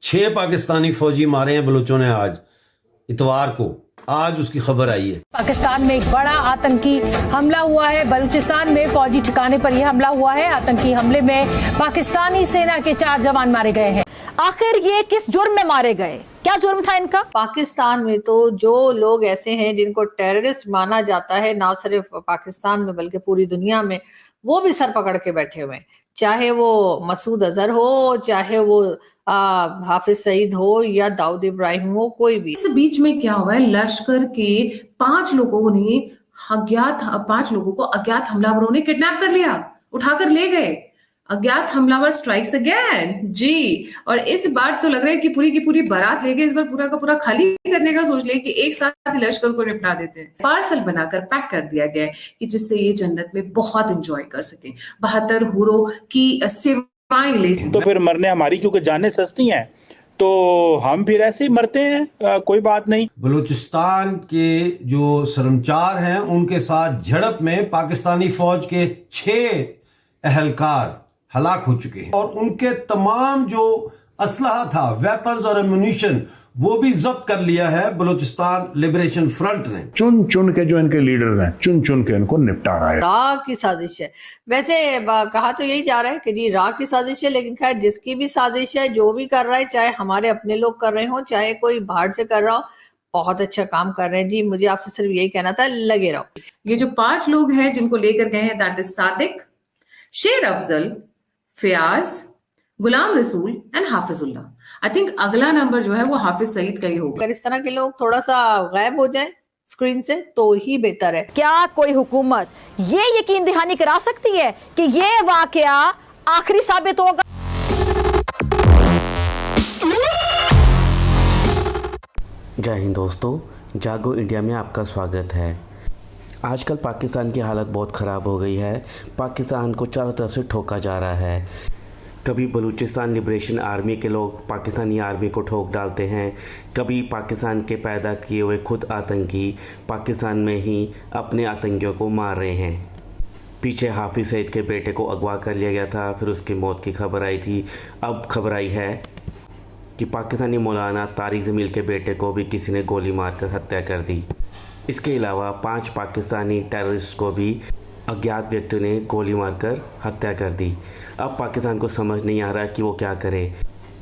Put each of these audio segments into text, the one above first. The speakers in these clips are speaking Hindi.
6 पाकिस्तानी फौजी मारे हैं बलूचों ने आज इतवार को। आज उसकी खबर आई है। पाकिस्तान में एक बड़ा आतंकी हमला हुआ है। बलूचिस्तान में फौजी ठिकाने पर यह हमला हुआ है। आतंकी हमले में पाकिस्तानी सेना के 4 जवान मारे गए हैं। आखिर ये किस जुर्म में मारे गए, क्या जुर्म था इनका? पाकिस्तान में तो जो लोग ऐसे हैं जिनको टेररिस्ट माना जाता है, ना सिर्फ पाकिस्तान में बल्कि पूरी दुनिया में, वो भी सर पकड़ के बैठे हुए हैं। चाहे वो मसूद अजहर हो, चाहे वो हाफिज सईद हो या दाऊद इब्राहिम हो, कोई भी। इस बीच में क्या हुआ है, लश्कर के 5 लोगों ने पांच लोगों को अज्ञात हमलावरों ने किडनैप कर लिया, उठाकर ले गए। अज्ञात हमलावर स्ट्राइक्स अगेन जी। और इस बार तो लग रहा है कि पूरी की पूरी बारात लेके इस बार पूरा का पूरा खाली करने का सोच ले कि एक साथ ही लश्कर को निपटा देते हैं। पार्सल बनाकर पैक कर दिया गया है कि जिससे ये जन्नत में बहुत एंजॉय कर सके, 72 हूरों की सेवाएं ले। तो फिर मरने हमारी, क्योंकि जानें सस्ती हैं तो हम फिर ऐसे ही मरते हैं, कोई बात नहीं। बलूचिस्तान के जो सरमचार हैं उनके साथ झड़प में पाकिस्तानी फौज के 6 अहलकार हलाक हो चुके हैं और उनके तमाम जो असलहा था, वेपन्स और एमुनिशन, वो भी जब्त कर लिया है बलूचिस्तान लिबरेशन फ्रंट ने। चुन चुन के जो इनके लीडर हैं, चुन चुन के इनको निपटा रहा है। रा की साजिश है। वैसे कहा तो यही जा रहा है कि जी रा की साजिश है, लेकिन खैर जिसकी भी साजिश है, जो भी कर रहा है, चाहे हमारे अपने लोग कर रहे हो, चाहे कोई बाहर से कर रहा हो, बहुत अच्छा काम कर रहे हैं जी। मुझे आपसे सिर्फ यही कहना था, लगे रहो। ये जो 5 लोग हैं जिनको लेकर गए हैं, दैट इज सादिक, शेर Afzal, Fayaz, Ghulam Rasool and Hafizullah. I think अगला नंबर जो है वो हाफिज सईद का ही होगा। अगर इस तरह के लोग थोड़ा सा गायब हो जाएं स्क्रीन से तो ही बेहतर है। क्या कोई हुकूमत ये यकीन दहानी करा सकती है कि ये वाकया आखिरी साबित होगा? जय हिंद दोस्तों, जागो इंडिया में आपका स्वागत है। आजकल पाकिस्तान की हालत बहुत ख़राब हो गई है। पाकिस्तान को चारों तरफ से ठोका जा रहा है। कभी बलूचिस्तान लिबरेशन आर्मी के लोग पाकिस्तानी आर्मी को ठोक डालते हैं, कभी पाकिस्तान के पैदा किए हुए खुद आतंकी पाकिस्तान में ही अपने आतंकियों को मार रहे हैं। पीछे हाफिज सईद के बेटे को अगवा कर लिया गया था, फिर उसकी मौत की खबर आई थी। अब खबर आई है कि पाकिस्तानी मौलाना तारिक जमील के बेटे को भी किसी ने गोली मारकर हत्या कर दी। इसके अलावा 5 पाकिस्तानी टेररिस्ट को भी अज्ञात व्यक्तियों ने गोली मारकर हत्या कर दी। अब पाकिस्तान को समझ नहीं आ रहा कि वो क्या करे।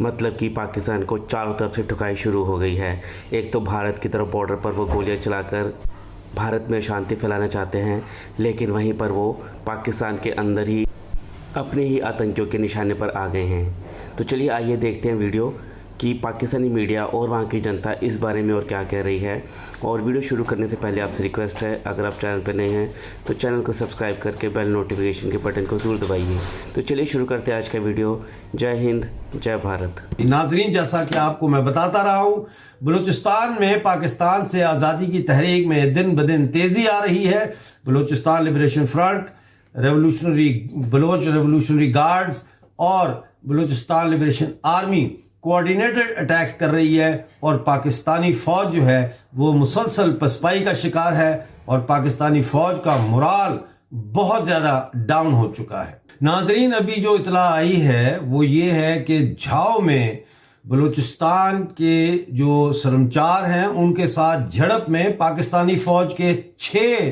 मतलब कि पाकिस्तान को चारों तरफ से ठुकाई शुरू हो गई है। एक तो भारत की तरफ बॉर्डर पर वो गोलियां चलाकर भारत में शांति फैलाना चाहते हैं, लेकिन वहीं पर वो पाकिस्तान के अंदर ही अपने ही आतंकियों के निशाने पर आ गए हैं। तो चलिए आइए देखते हैं वीडियो कि पाकिस्तानी मीडिया और वहाँ की जनता इस बारे में और क्या कह रही है। और वीडियो शुरू करने से पहले आपसे रिक्वेस्ट है, अगर आप चैनल पर नए हैं तो चैनल को सब्सक्राइब करके बेल नोटिफिकेशन के बटन को ज़रूर दबाइए। तो चलिए शुरू करते हैं आज का वीडियो। जय हिंद, जय भारत। नाजरीन, जैसा कि आपको मैं बताता रहा हूँ, बलूचिस्तान में पाकिस्तान से आज़ादी की तहरीक में दिन ब दिन तेज़ी आ रही है। Balochistan liberation front, Baloch revolutionary guards और Balochistan liberation army coordinated attacks कर रही है और पाकिस्तानी फ़ौज जो है वो मुसलसल पसपाई का शिकार है और पाकिस्तानी फ़ौज का मोराल बहुत ज़्यादा डाउन हो चुका है। नाजरीन, अभी जो इतला आई है वो ये है कि झाओ में बलूचिस्तान के जो सरमचार हैं उनके साथ झड़प में पाकिस्तानी फ़ौज के 6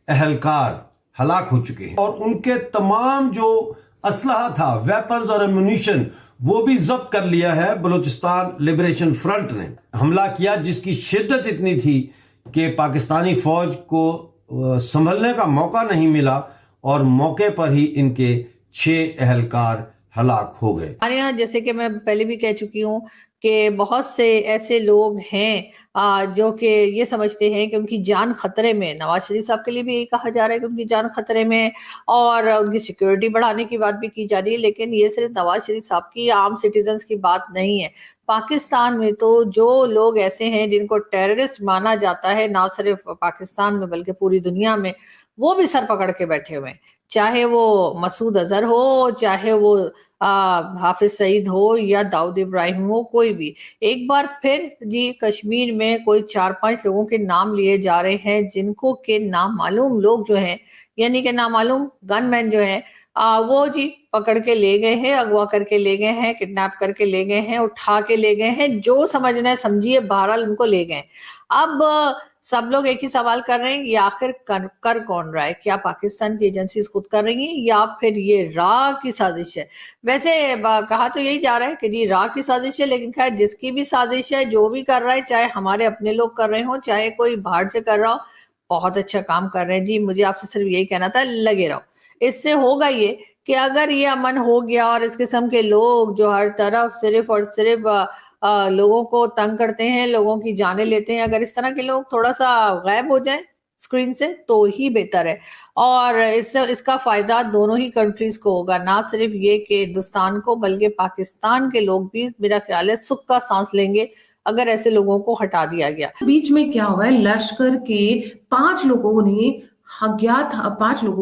अहलकार हलाक हो चुके हैं और उनके तमाम जो असलहा था, वेपन्स और एमुनिशन, वो भी जब्त कर लिया है बलूचिस्तान लिबरेशन फ्रंट ने। हमला किया जिसकी शिद्दत इतनी थी कि पाकिस्तानी फौज को संभलने का मौका नहीं मिला और मौके पर ही इनके 6 अहलकार हलाक हो गए। हमारे यहाँ, जैसे कि मैं पहले भी कह चुकी हूँ कि बहुत से ऐसे लोग हैं जो कि ये समझते हैं कि उनकी जान खतरे में। नवाज शरीफ साहब के लिए भी यही कहा जा रहा है कि उनकी जान खतरे में और उनकी सिक्योरिटी बढ़ाने की बात भी की जा रही है, लेकिन ये सिर्फ नवाज शरीफ साहब की, आम सिटीजन्स की बात नहीं है। पाकिस्तान में तो जो लोग ऐसे हैं जिनको टेररिस्ट माना जाता है, ना सिर्फ पाकिस्तान में बल्कि पूरी दुनिया में, वो भी सर पकड़ के बैठे हुए हैं। चाहे वो मसूद अजहर हो, चाहे वो हाफिज सईद हो या दाऊद इब्राहिम हो, कोई भी। एक बार फिर जी कश्मीर में कोई 4-5 लोगों के नाम लिए जा रहे हैं जिनको के नामालूम लोग जो हैं, यानी कि नामालूम गनमैन जो हैं, वो जी पकड़ के ले गए हैं, अगवा करके ले गए हैं, किडनैप करके ले गए हैं, उठा के ले गए हैं, जो समझना है समझिए, बहरहाल उनको ले गए। अब सब लोग एक ही सवाल कर रहे हैं, ये आखिर कर कौन रहा है? क्या पाकिस्तान की एजेंसीज खुद कर रही हैं या फिर ये रा की साजिश है? वैसे कहा तो यही जा रहा है कि जी रा की साजिश है, लेकिन खैर जिसकी भी साजिश है, जो भी कर रहा है, चाहे हमारे अपने लोग कर रहे हो, चाहे कोई बाहर से कर रहा हो, बहुत अच्छा काम कर रहे हैं जी। मुझे आपसे सिर्फ यही कहना था, लगे रहो। इससे होगा ये कि अगर ये अमन हो गया और इस किस्म के लोग जो हर तरफ सिर्फ और सिर्फ लोगों को तंग करते हैं, लोगों की जानें लेते हैं, अगर इस तरह के लोग थोड़ा सा गायब हो जाएं स्क्रीन से तो ही बेहतर है। और इसका फायदा दोनों ही कंट्रीज को होगा, ना सिर्फ ये कि हिंदुस्तान को, बल्कि पाकिस्तान के लोग भी मेरा ख्याल है सुख का सांस लेंगे अगर ऐसे लोगों को हटा दिया गया। बीच में क्या हुआ है, लश्कर के 5 लोगों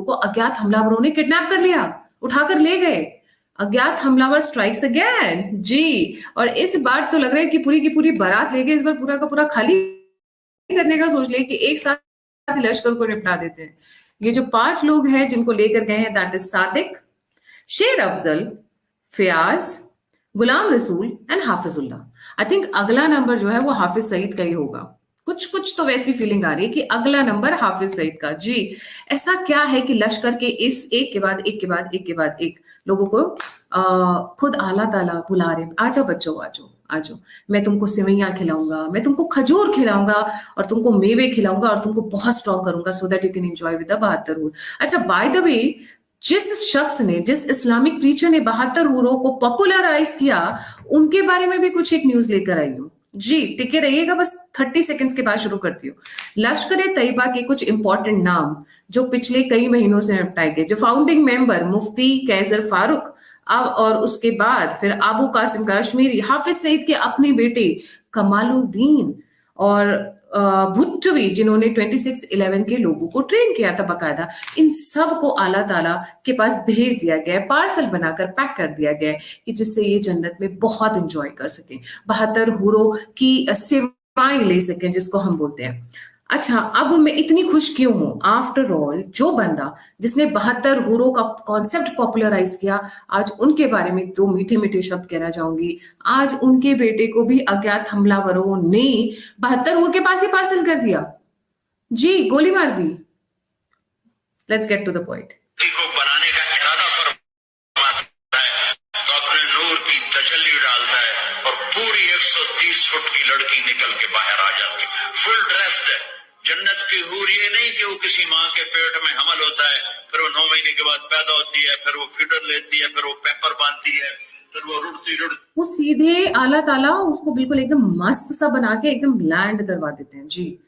को अज्ञात हमलावरों ने किडनैप कर लिया, उठाकर ले गए। अज्ञात हमलावर स्ट्राइक्स अगेन जी। और इस बार तो लग रहा है कि पूरी की पूरी बारात लेके इस बार पूरा का पूरा खाली करने का सोच ले कि एक साथ लश्कर को निपटा देते हैं। ये जो 5 लोग हैं जिनको लेकर गए हैं, दैट इज सादिक, शेर Afzal, Fayaz, Ghulam Rasool and Hafizullah. I think अगला नंबर जो है वो हाफिज सईद का ही होगा। कुछ तो वैसी फीलिंग आ रही है कि अगला नंबर हाफिज सईद का जी। ऐसा क्या है कि लश्कर के इस एक के बाद एक के बाद एक के बाद एक लोगों को खुद आला ताला बुला रहे, आ जाओ बच्चों, आ जाओ आ जाओ, मैं तुमको सेवैयां खिलाऊंगा, मैं तुमको खजूर खिलाऊंगा और तुमको मेवे खिलाऊंगा और तुमको बहुत स्ट्रॉन्ग करूंगा so that you can enjoy with the 72 हूर। अच्छा, बाय द वे, जिस इस्लामिक प्रीचर ने 72 हूरों को पॉपुलराइज किया, उनके बारे में भी कुछ एक न्यूज लेकर आई हूँ जी। टिके रहिएगा, बस 30 सेकंड्स के बाद शुरू करती हूँ। लश्कर ए तैयबा के कुछ इंपॉर्टेंट नाम जो पिछले कई महीनों से निपटाए गए, जो फाउंडिंग मेंबर मुफ्ती कैसर फारूक, अब और उसके बाद फिर अबू कासिम कश्मीरी, हाफिज सईद के अपने बेटे कमालुद्दीन और भुट्टवी, जिन्होंने 2611 के लोगों को ट्रेन किया था बकायदा, इन सब को आला ताला के पास भेज दिया गया है, पार्सल बनाकर पैक कर दिया गया है कि जिससे ये जन्नत में बहुत एंजॉय कर सकें, 72 हूरों की सेवाएं ले सकें, जिसको हम बोलते हैं। अच्छा, अब मैं इतनी खुश क्यों हूं? आफ्टर ऑल, जो बंदा जिसने 72 हूरों का कॉन्सेप्ट पॉपुलराइज किया, आज उनके बारे में 2 मीठे मीठे शब्द कहना चाहूंगी। आज उनके बेटे को भी अज्ञात हमलावरों ने 72 हूर के पास ही पार्सल कर दिया जी, गोली मार दी। Let's get to the point. को बनाने का इरादा फरमाता है तो अपने नूर की तजल्ली डालता है और पूरी 130 फुट की लड़की निकल के बाहर आ जाती, फुल ड्रेस्ड है। जन्नत की हूर ये नहीं कि वो किसी माँ के पेट में हमल होता है, फिर वो 9 महीने के बाद पैदा होती है, फिर वो फीडर लेती है, फिर वो पेपर बांधती है, फिर वो रुड़ती वो सीधे आला ताला उसको बिल्कुल एकदम मस्त सा बना के एकदम लैंड करवा देते हैं जी।